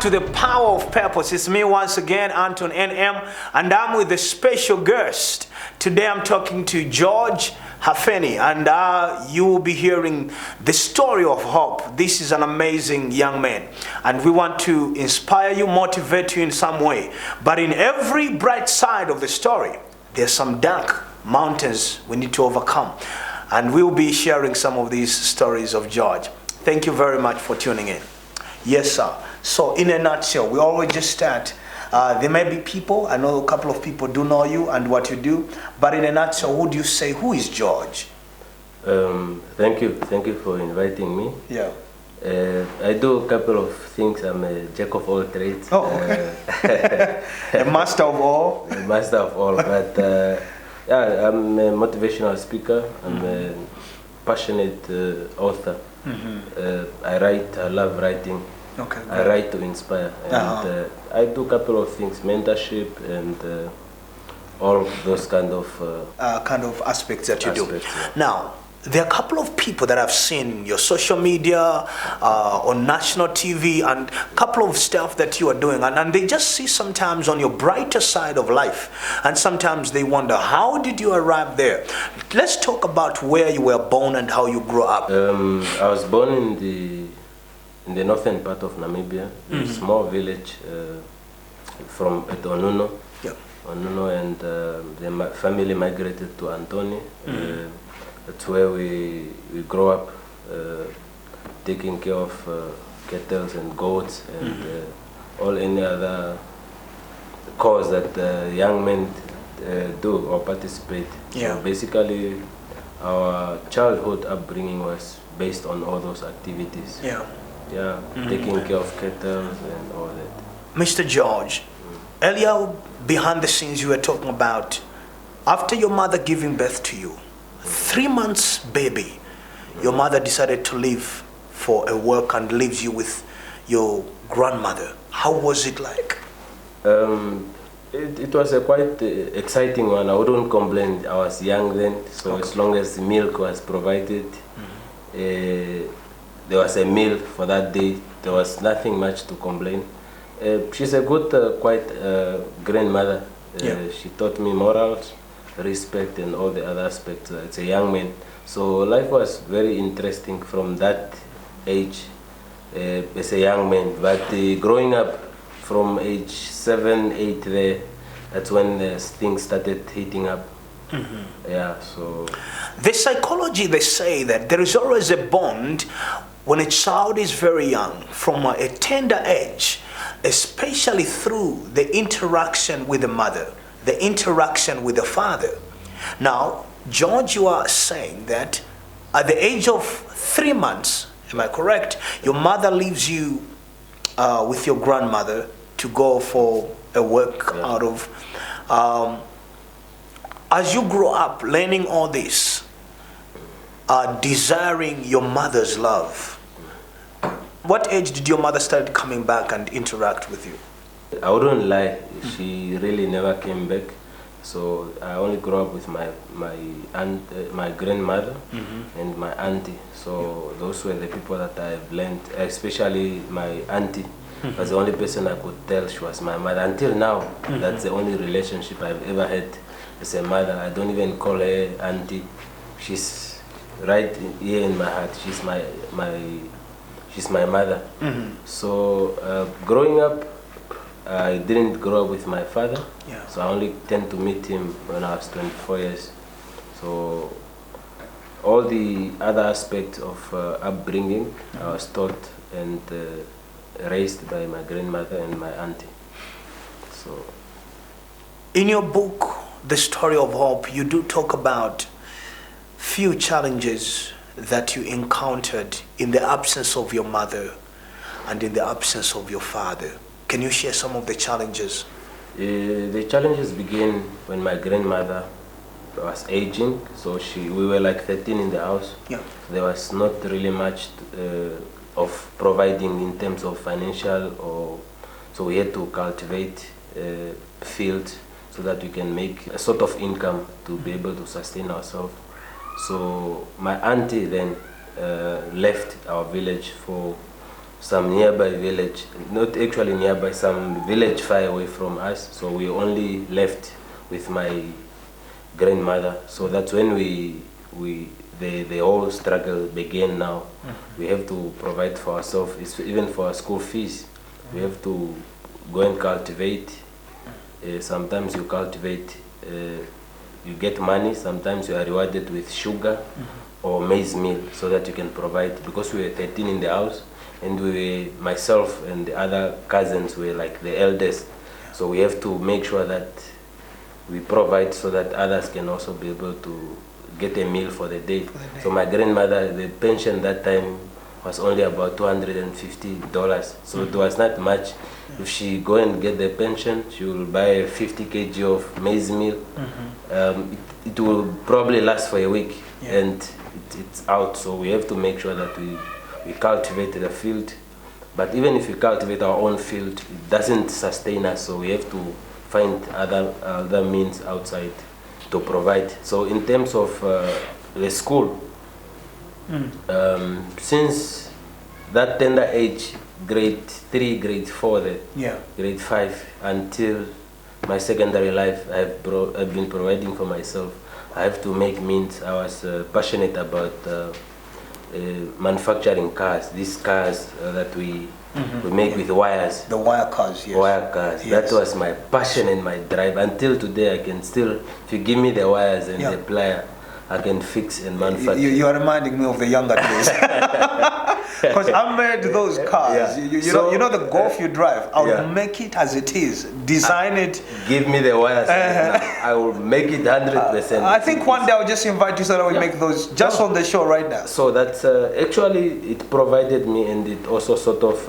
to the Power of Purpose. It's me once again, Anton NM, and I'm with a special guest. Today I'm talking to George Hafeni, and you will be hearing the story of hope. This is an amazing young man, and we want to inspire you, motivate you in some way. But in every bright side of the story, there's some dark mountains we need to overcome. And we'll be sharing some of these stories of George. Thank you very much for tuning in. Yes, sir. So in a nutshell, we always just start. There may be people, I know a couple of people do know you and what you do, but in a nutshell, would you say, who is George? Thank you for inviting me. Yeah. I do a couple of things. I'm a jack of all trades. Oh, okay. A master of all? A master of all, but yeah, I'm a motivational speaker. I'm a passionate author. I write, I love writing. Okay, I write to inspire. And I do a couple of things, mentorship and all those kind of aspects that you do. Yeah. Now, there are a couple of people that I've seen your social media, on national TV, and a couple of stuff that you are doing, and they just see sometimes on your brighter side of life, and sometimes they wonder, how did you arrive there? Let's talk about where you were born and how you grew up. I was born in the northern part of Namibia, a small village from Onuno. Yeah. Onuno, and the family migrated to Antoni. That's where we grew up, taking care of cattle and goats and all any other cause that young men do or participate. Yeah. So basically, our childhood upbringing was based on all those activities. Yeah. Yeah, taking care of cattle and all that. Mr. George, earlier behind the scenes you were talking about, after your mother giving birth to you, 3 months baby, your mother decided to leave for a work and leaves you with your grandmother. How was it like? It was a quite exciting one. I wouldn't complain. I was young then, so as long as milk was provided, there was a meal for that day. There was nothing much to complain. She's a good, quite grandmother. She taught me morals, respect, and all the other aspects. It's a young man, so life was very interesting from that age as a young man. But growing up from age 7, 8 there, that's when things started heating up. Yeah, so The psychology, they say that there is always a bond when a child is very young, from a tender age, especially through the interaction with the mother, the interaction with the father. Now, George, you are saying that at the age of 3 months, am I correct, your mother leaves you with your grandmother to go for a work out of... as you grow up learning all this, desiring your mother's love, what age did your mother start coming back and interact with you? I wouldn't lie, she really never came back. So I only grew up with my aunt, my grandmother and my auntie. So those were the people that I've learned, especially my auntie. Was the only person I could tell she was my mother. Until now, that's the only relationship I've ever had as a mother. I don't even call her auntie. She's right here in my heart. She's my mother. So growing up, I didn't grow up with my father, so I only tend to meet him when I was 24 years. So all the other aspects of upbringing, I was taught and raised by my grandmother and my auntie. So, in your book, The Story of Hope, you do talk about few challenges that you encountered in the absence of your mother and in the absence of your father. Can you share some of the challenges? The challenges began when my grandmother was aging, so we were like 13 in the house. Yeah. There was not really much of providing in terms of financial, so we had to cultivate fields so that we can make a sort of income to be able to sustain ourselves. So my auntie then left our village for some nearby village, not actually nearby, some village far away from us. So we only left with my grandmother. So that's when the whole struggle began now. We have to provide for ourselves, even for our school fees. We have to go and cultivate. Sometimes you cultivate, you get money. Sometimes you are rewarded with sugar or maize meal so that you can provide. Because we were 13 in the house, and myself and the other cousins were like the eldest. So we have to make sure that we provide so that others can also be able to get a meal for the day. So my grandmother, the pension that time was only about $250. So it was not much. If she go and get the pension, she will buy 50 kg of maize meal. It will probably last for a week, and it's out. So we have to make sure that we cultivate the field. But even if we cultivate our own field, it doesn't sustain us. So we have to find other means outside to provide. So in terms of the school, since that tender age, grade 3, grade 4, grade 5, until my secondary life, I've been providing for myself. I have to make means. I was passionate about manufacturing cars. These cars that we make with wires. The wire cars, yes. Wire cars. Yes. That was my passion and my drive. Until today, I can still, if you give me the wires and the plier, I can fix and manufacture. You are reminding me of the younger days. Because I made those cars. You know the Golf you drive. I will make it as it is. Design it. Give me the wires. I will make it 100%. I think one day I'll just invite you so that we make those just on the show right now. So that's actually it provided me, and it also sort of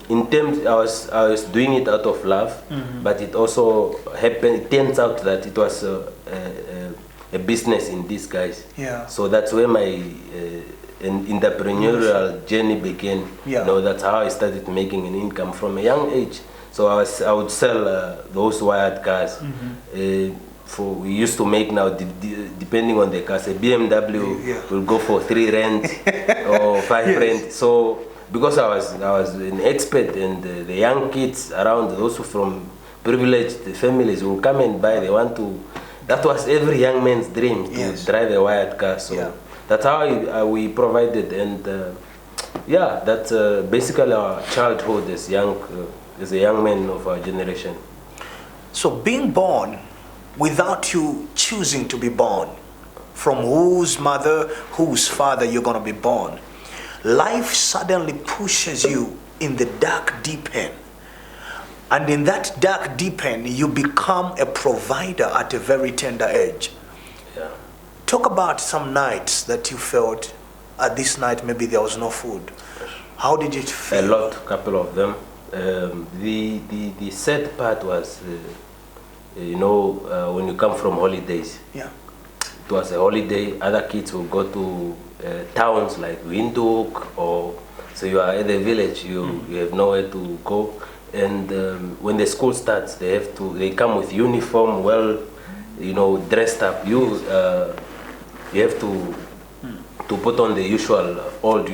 in terms I was doing it out of love, but it also happened. It turns out that it was a business in disguise. So that's where my entrepreneurial journey began. You know, that's how I started making an income from a young age. So I would sell those wired cars. We used to make now, depending on the cars, a BMW will go for 3 rand or 5 rand. So because I was an expert, and the young kids around, those from privileged families will come and buy. They want to. That was every young man's dream, to drive a wired car. So that's how we provided, and that's basically our childhood as a young man of our generation. So being born without you choosing to be born, from whose mother, whose father you're going to be born, life suddenly pushes you in the dark deep end. And in that dark deep end, you become a provider at a very tender age. Talk about some nights that you felt, at this night maybe there was no food. How did it feel? A lot, a couple of them. The sad part was, when you come from holidays. It was a holiday. Other kids will go to towns like Windhoek, so you are at the village. You have nowhere to go. And when the school starts, they come with uniform, dressed up. You have to put on the usual old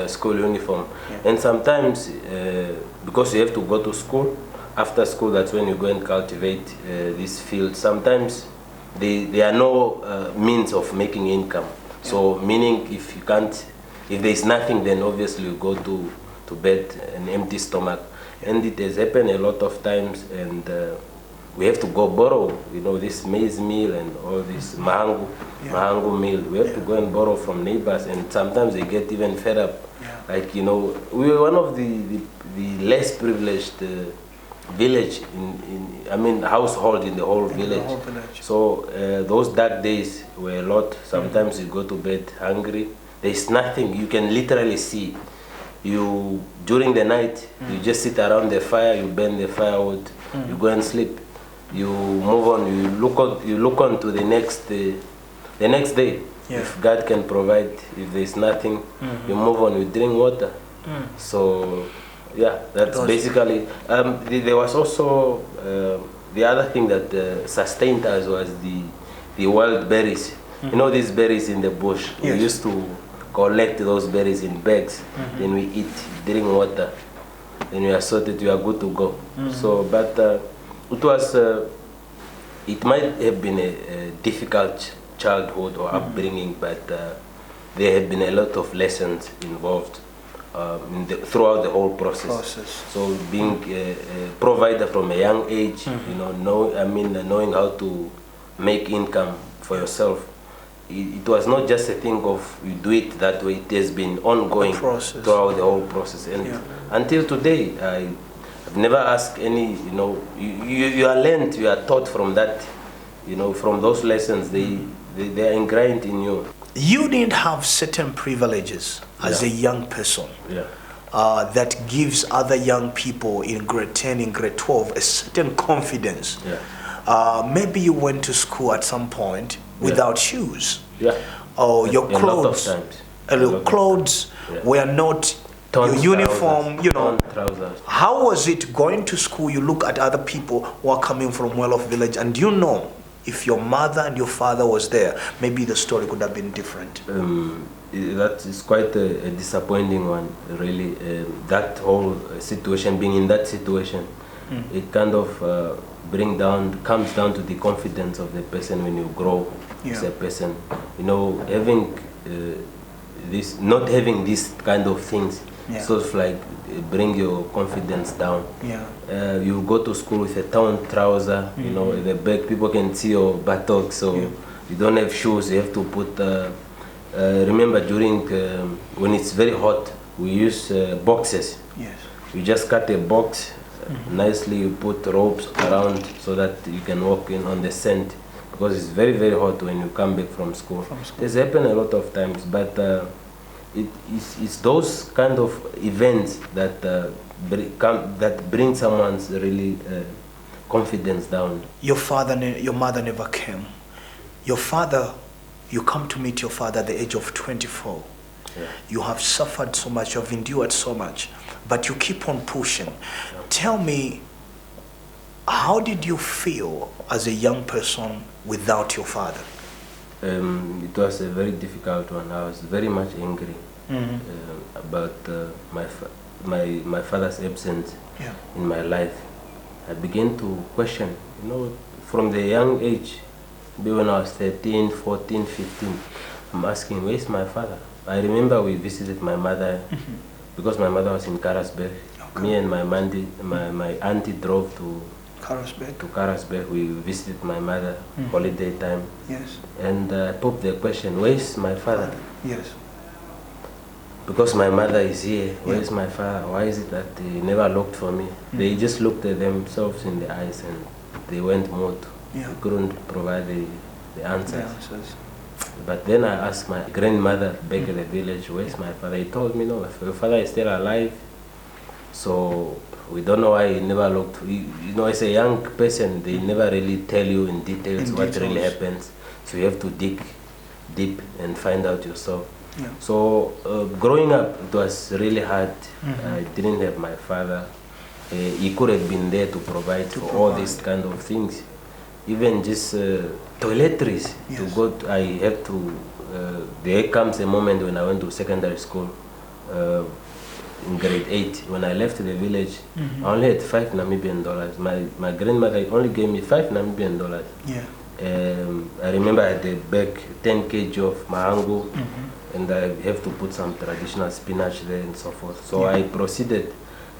school uniform. And sometimes, because you have to go to school, after school, that's when you go and cultivate this field. Sometimes there are no means of making income. So meaning if there's nothing, then obviously you go to bed an empty stomach. And it has happened a lot of times, and we have to go borrow, this maize meal and all this mahangu meal. We have to go and borrow from neighbors, and sometimes they get even fed up. Like, we were one of the less privileged village household in the whole village. So those dark days were a lot. Sometimes you go to bed hungry. There's nothing. You can literally see. During the night, you just sit around the fire, you burn the firewood, you go and sleep. You move on, you look on to the next day. If God can provide, if there's nothing, you move on, you drink water. So, that's basically. There was also the other thing that sustained us was the wild berries. These berries in the bush. We used to collect those berries in bags. Then we eat, drink water. Then we are sorted, we are good to go. So, but it was, it might have been a difficult childhood or upbringing, but there have been a lot of lessons involved throughout the whole process. So being a provider from a young age, you know, knowing how to make income for yourself. It was not just a thing of you do it that way. It has been ongoing throughout the whole process, and until today, I've never asked any. You know, you are learned, you are taught from that. You know, from those lessons, they are ingrained in you. You didn't have certain privileges as a young person that gives other young people in grade 10, in grade 12 a certain confidence. Maybe you went to school at some point without shoes. Or your clothes, your clothes were not your uniform, you know. How was it going to school? You look at other people who are coming from well-off village, and you know, if your mother and your father was there, maybe the story could have been different. That is quite a disappointing one, really. That whole situation, being in that situation, it kind of comes down to the confidence of the person when you grow as a person. You know, having not having these kind of things, sort of like bring your confidence down. You go to school with a torn trouser, you know, the back, people can see your buttocks, so you don't have shoes, you have to put, remember during, when it's very hot, we use boxes. You just cut a box, nicely you put ropes around so that you can walk in on the sand, because it's very, very hot when you come back from school. This happens a lot of times, but it's those kind of events that bring someone's really confidence down. Your mother never came. Your father, you come to meet your father at the age of 24. You have suffered so much, you have endured so much, but you keep on pushing. Tell me, how did you feel as a young person without your father? It was a very difficult one. I was very much angry about my father's absence in my life. I began to question, you know, from the young age, maybe when I was 13, 14, 15, I'm asking, where's my father? I remember we visited my mother because my mother was in Karasberg. Me and my auntie drove to Karasberg. We visited my mother, holiday time. And I popped the question, where's my father? Because my mother is here, where's my father? Why is it that they never looked for me? They just looked at themselves in the eyes and they went mute. They couldn't provide the answers. But then I asked my grandmother back at the village, where's my father? He told me, no, your father is still alive. So we don't know why he never looked. You know, as a young person, they never really tell you in details what really happens. So you have to dig deep and find out yourself. So growing up, it was really hard. I didn't have my father. He could have been there to provide for all these kind of things. Even just toiletries to go to, I had to, there comes a moment when I went to secondary school in grade 8. When I left the village, I only had 5 Namibian dollars. My grandmother only gave me 5 Namibian dollars. I remember I had a bag, 10 kg of mahango, and I have to put some traditional spinach there and so forth. So I proceeded.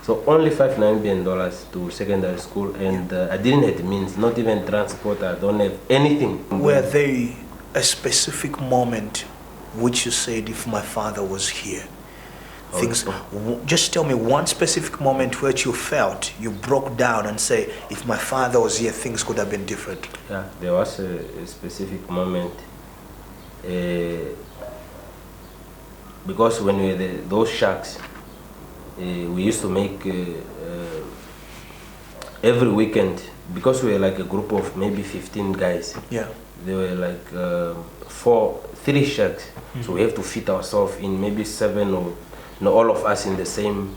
So only 5 Namibian dollars to secondary school, and I didn't have the means, not even transport, I don't have anything. Were there a specific moment which you said, if my father was here? Just tell me one specific moment where you felt, you broke down and say, if my father was here, things could have been different. Yeah, there was a specific moment. Because when we were those shacks, we used to make every weekend, because we were like a group of maybe 15 guys. There were like 3 shacks, so we have to fit ourselves in maybe 7 or all of us in the same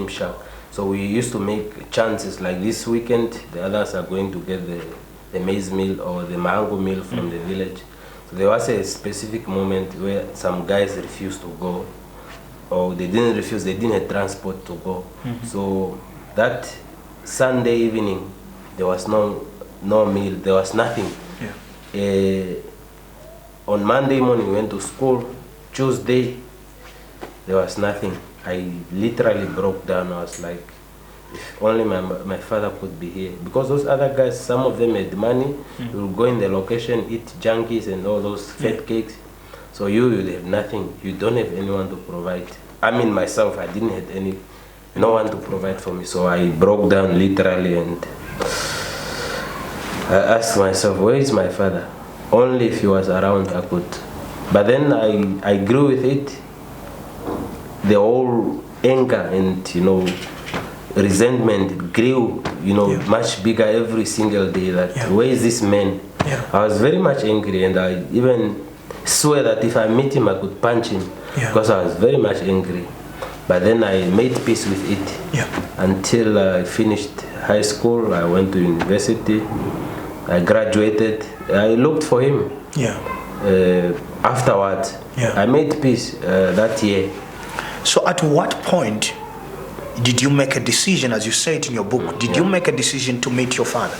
shack. So we used to make chances like this weekend, the others are going to get the maize meal or the mango meal from the village. There was a specific moment where some guys refused to go, or they didn't refuse, they didn't have transport to go. So that Sunday evening, there was no meal, there was nothing. On Monday morning, we went to school. Tuesday, there was nothing. I literally broke down. I was like, if only my father could be here. Because those other guys, some of them had money. You will go in the location, eat junkies and all those fat cakes. So you have nothing. You don't have anyone to provide. I mean, myself, I didn't have no one to provide for me. So I broke down literally, and I asked myself, where is my father? Only if he was around, I could. But then I grew with it. The whole anger and, resentment grew, much bigger every single day. That where is this man? I was very much angry, and I even swear that if I meet him, I could punch him, because I was very much angry. But then I made peace with it until I finished high school. I went to university. I graduated. I looked for him. Afterwards, I made peace that year. So at what point did you make a decision, as you say it in your book, did you make a decision to meet your father?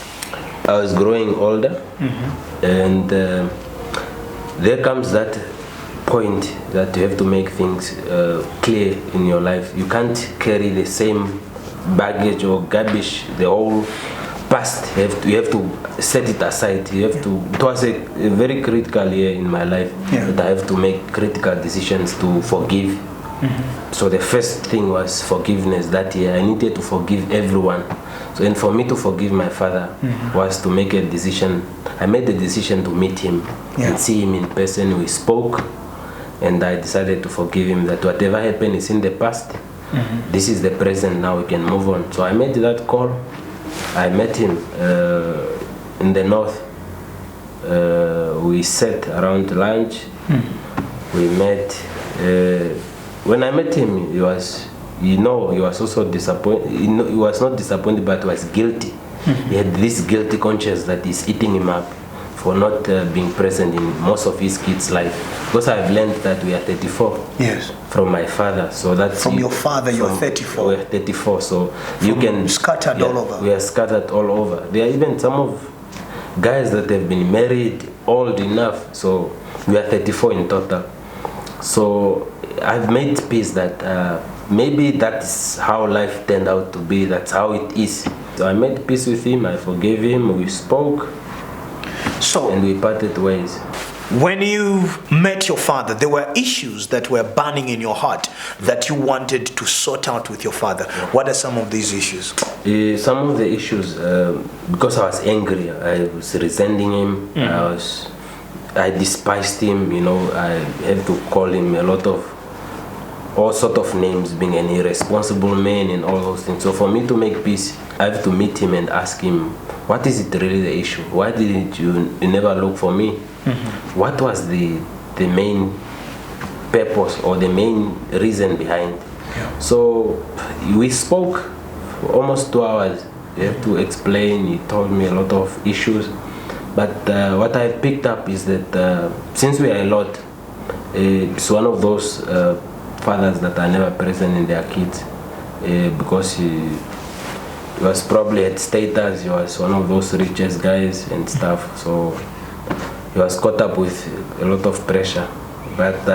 I was growing older, and there comes that point that you have to make things clear in your life. You can't carry the same baggage or garbage, the whole past. You have to set it aside. It was a very critical year in my life that I have to make critical decisions to forgive. So the first thing was forgiveness that year. I needed to forgive everyone. So, and for me to forgive my father was to make a decision. I made the decision to meet him and see him in person. We spoke, and I decided to forgive him, that whatever happened is in the past. This is the present, now we can move on. So I made that call. I met him in the north. We sat around lunch. We met. When I met him, he was also disappointed. He was not disappointed, but was guilty. He had this guilty conscience that is eating him up for not being present in most of his kids' life. Because I've learned that we are 34 from my father. So that's from your father. You're 34. We're 34. So you can scattered all over. We are scattered all over. There are even some of guys that have been married old enough. So we are 34 in total. So I've made peace that maybe that's how life turned out to be. That's how it is. So I made peace with him. I forgave him. We spoke. And we parted ways. When you met your father, there were issues that were burning in your heart that you wanted to sort out with your father. What are some of these issues? Some of the issues, because I was angry, I was resenting him. I despised him. I had to call him all sort of names, being an irresponsible man and all those things. So for me to make peace, I have to meet him and ask him, what is it really the issue? Why didn't you never look for me? What was the main purpose or the main reason behind? So we spoke for almost 2 hours. You have to explain. He told me a lot of issues. But what I picked up is that since we are a lot, it's one of those fathers that are never present in their kids, because he was probably at status. He was one of those richest guys and stuff. So he was caught up with a lot of pressure. But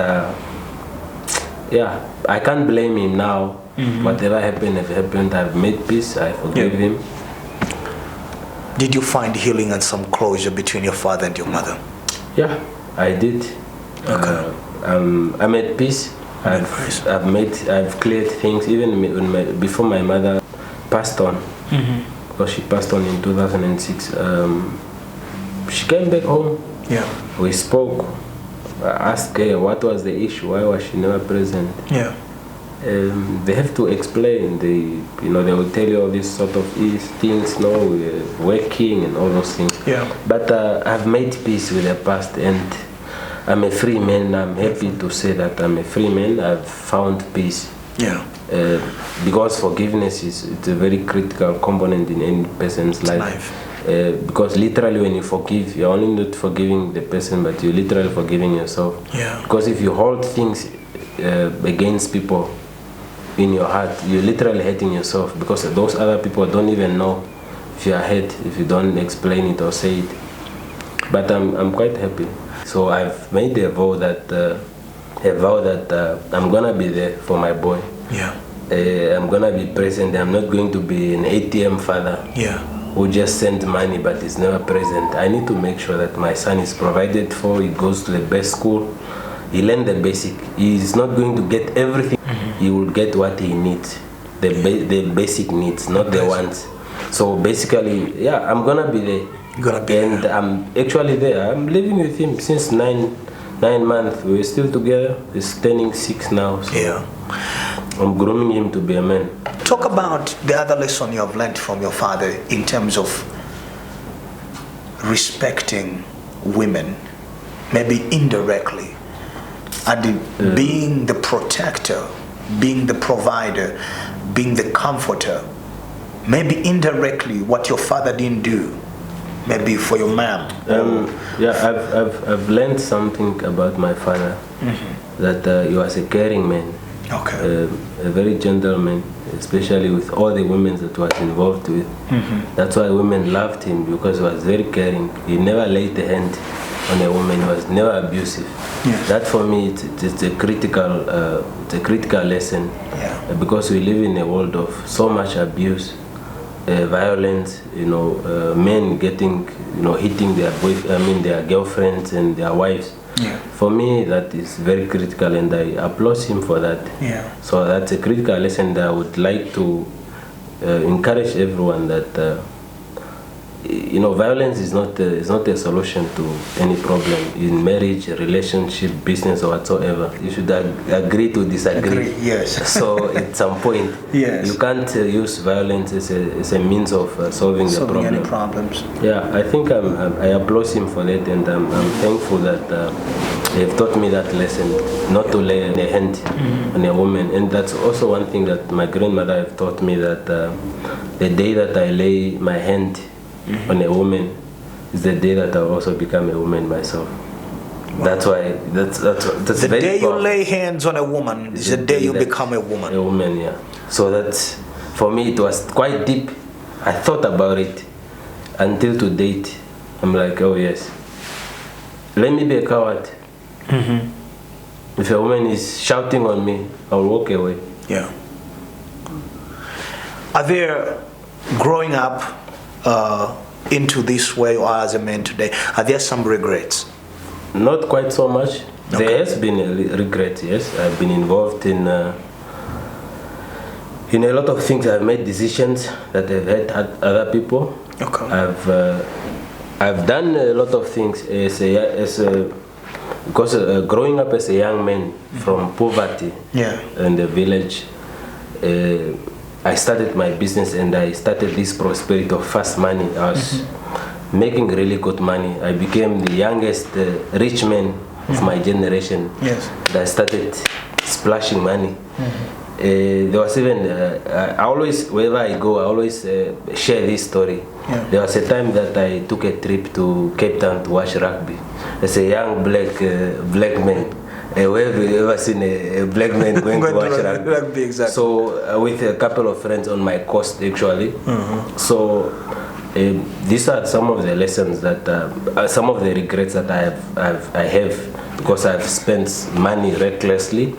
I can't blame him now. Whatever happened, if it happened, I've made peace. I forgive him. Did you find healing and some closure between your father and your mother? Yeah, I did. Okay. I made peace. I've cleared things even before my mother passed on, because she passed on in 2006. She came back home. We spoke. I asked her what was the issue. Why was she never present? They have to explain. They will tell you all these sort of things. We're working and all those things. But I've made peace with the past, and I'm a free man. I'm happy to say that I'm a free man. I've found peace. Because forgiveness it's a very critical component in any person's life. Because literally when you forgive, you're only not forgiving the person, but you're literally forgiving yourself. Yeah. Because if you hold things against people in your heart, you're literally hating yourself, because those other people don't even know if you are hurt, if you don't explain it or say it. But I'm quite happy. So I've made a vow that I'm gonna be there for my boy. Yeah. I'm gonna be present. I'm not going to be an ATM father. Yeah. Who just send money but is never present. I need to make sure that my son is provided for. He goes to the best school. He learns the basic. He is not going to get everything. He will get what he needs, the basic needs, not the wants. So basically, yeah, I'm gonna be there. You're gonna be and there. I'm actually there. I'm living with him since nine months. We're still together. He's turning 6 now. So Yeah. I'm grooming him to be a man. Talk about the other lesson you have learned from your father in terms of respecting women, maybe indirectly, and being the protector, being the provider, being the comforter. Maybe indirectly, what your father didn't do, maybe for your mom. Yeah, I've learned something about my father, that he was a caring man. Okay. A very gentleman, especially with all the women that was involved with. That's why women loved him, because he was very caring. He never laid a hand on a woman. He was never abusive. Yes. That for me, it's a critical lesson. Yeah. Because we live in a world of so much abuse, violence. Men getting, hitting their girlfriends and their wives. Yeah. For me, that is very critical, and I applaud him for that. Yeah. So that's a critical lesson that I would like to encourage everyone, that violence is not a solution to any problem in marriage, relationship, business, or whatsoever. You should agree to disagree. Yes. So at some point, yes, you can't use violence as a means of solving the problem. Any problems. Yeah, I think I applaud him for that, and I'm thankful that they've taught me that lesson, not to lay a hand on a woman. And that's also one thing that my grandmother have taught me, that the day that I lay my hand on a woman is the day that I also become a woman myself. Wow. That's why that's the very day powerful. You lay hands on a woman is the day you become a woman. A woman, yeah. So that's, for me, it was quite deep. I thought about it until to date. I'm like, oh yes, let me be a coward. If a woman is shouting on me, I'll walk away. Yeah. Are there, growing up into this way or as a man today, are there some regrets? Not quite so much. Okay. There has been a regret, yes. I've been involved in a lot of things. I've made decisions that have hurt other people. Okay. I've done a lot of things because growing up as a young man from poverty in the village, I started my business, and I started this prosperity of fast money. I was making really good money. I became the youngest rich man of my generation. Yes. And I started splashing money. There was even, I always, wherever I go, I always share this story. Yeah. There was a time that I took a trip to Cape Town to watch rugby. As a young black man. Where have you ever seen a black man going to watch rugby? Exactly. So with a couple of friends on my coast, actually. So these are some of the lessons that, some of the regrets that I have, because I've spent money recklessly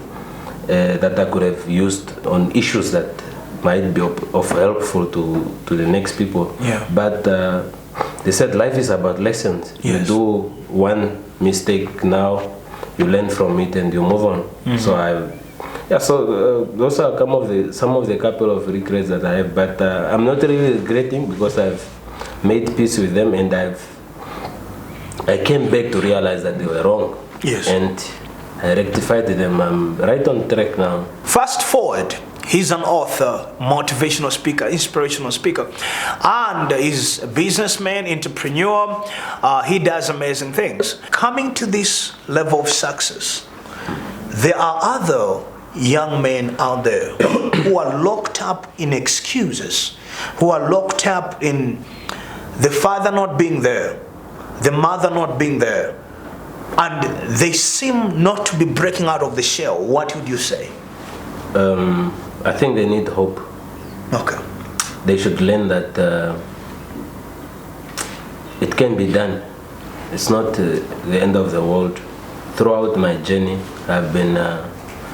that I could have used on issues that might be of helpful to the next people. Yeah. But they said life is about lessons. Yes. You do one mistake now, you learn from it and you move on. So those are some of the couple of regrets that I have, but I'm not really regretting, because I've made peace with them, and I came back to realize that they were wrong. Yes. And I rectified them. I'm right on track now. Fast forward, he's an author, motivational speaker, inspirational speaker, and he's a businessman, entrepreneur. He does amazing things. Coming to this level of success, there are other young men out there who are locked up in excuses, who are locked up in the father not being there, the mother not being there, and they seem not to be breaking out of the shell, what would you say? I think they need hope. Okay. They should learn that it can be done. It's not the end of the world. Throughout my journey, I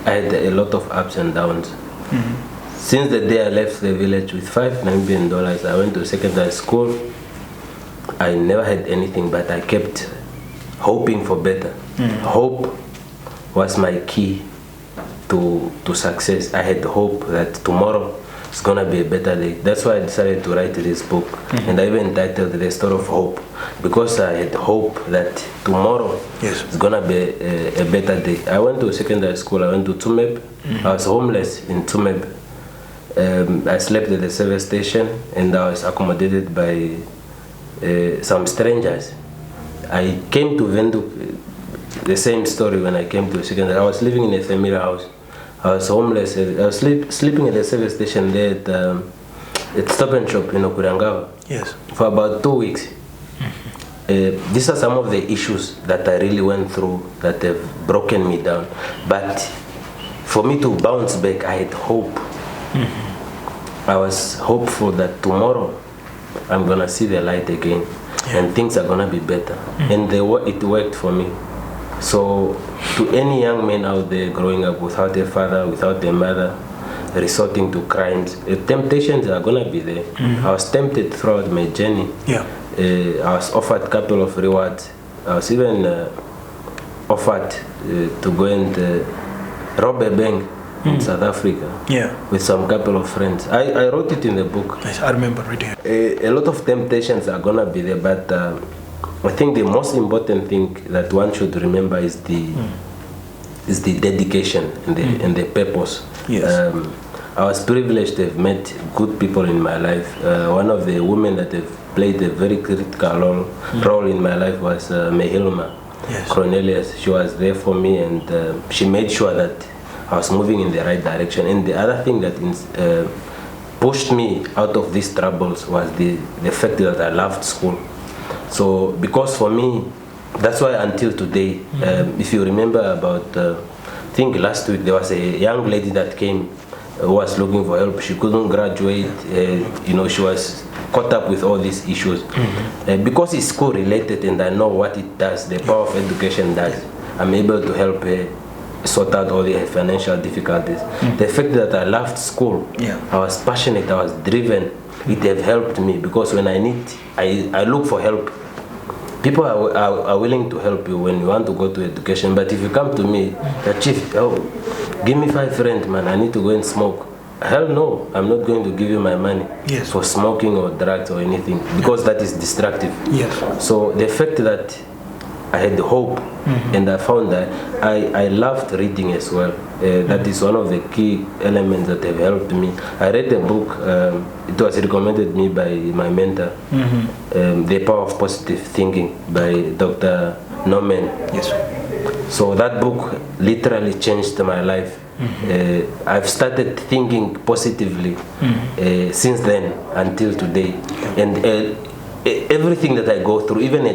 had a lot of ups and downs. Mm-hmm. Since the day I left the village with $5 Namibian, I went to secondary school. I never had anything, but I kept hoping for better. Mm-hmm. Hope was my key to success. I had hope that tomorrow it's gonna be a better day. That's why I decided to write this book. Mm-hmm. And I even titled The Story of Hope, because I had hope that tomorrow it's gonna be a better day. I went to secondary school. I went to Tumeb. Mm-hmm. I was homeless in Tumeb. I slept at the service station, and I was accommodated by some strangers. I came to Windhoek, the same story when I came to secondary. I was living in a family house. I was homeless. I was sleeping at the service station there at Stop and Shop in Okurangawa. Yes. For about 2 weeks. Mm-hmm. These are some of the issues that I really went through that have broken me down. But for me to bounce back, I had hope. Mm-hmm. I was hopeful that tomorrow I'm gonna see the light again, and things are gonna be better. Mm-hmm. And it worked for me. So to any young man out there growing up without a father, without a mother, resorting to crimes, temptations are gonna be there. Mm-hmm. I was tempted throughout my journey. Yeah. I was offered a couple of rewards. I was even offered to go and rob a bank in South Africa. Yeah. With some couple of friends. I wrote it in the book. Yes, I remember reading it. A lot of temptations are gonna be there, but I think the most important thing that one should remember is the dedication and the purpose. Yes. I was privileged to have met good people in my life. One of the women that have played a very critical role in my life was Mehilma Cornelius. She was there for me, and she made sure that I was moving in the right direction. And the other thing that pushed me out of these troubles was the fact that I loved school. So, because for me, that's why until today, if you remember about, I think last week there was a young lady that came who was looking for help. She couldn't graduate, she was caught up with all these issues. Mm-hmm. Because it's school related and I know what it does, the power of education does, I'm able to help her sort out all the financial difficulties. Mm-hmm. The fact that I loved school, I was passionate, I was driven, it have helped me, because when I need, I look for help. People are willing to help you when you want to go to education, but if you come to me, Chief, give me 5 friends, man, I need to go and smoke. Hell no, I'm not going to give you my money for smoking or drugs or anything, because that is destructive. Yes. So the fact that I had hope, and I found that I loved reading as well. That is one of the key elements that have helped me. I read a book, it was recommended me by my mentor, The Power of Positive Thinking by Dr. Norman. Yes. So that book literally changed my life. I've started thinking positively since then until today. And everything that I go through, even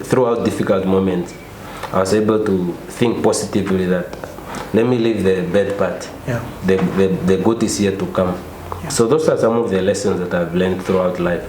throughout difficult moments, I was able to think positively that let me leave the bad part. The good is yet to come. Yeah. So those are some of the lessons that I've learned throughout life.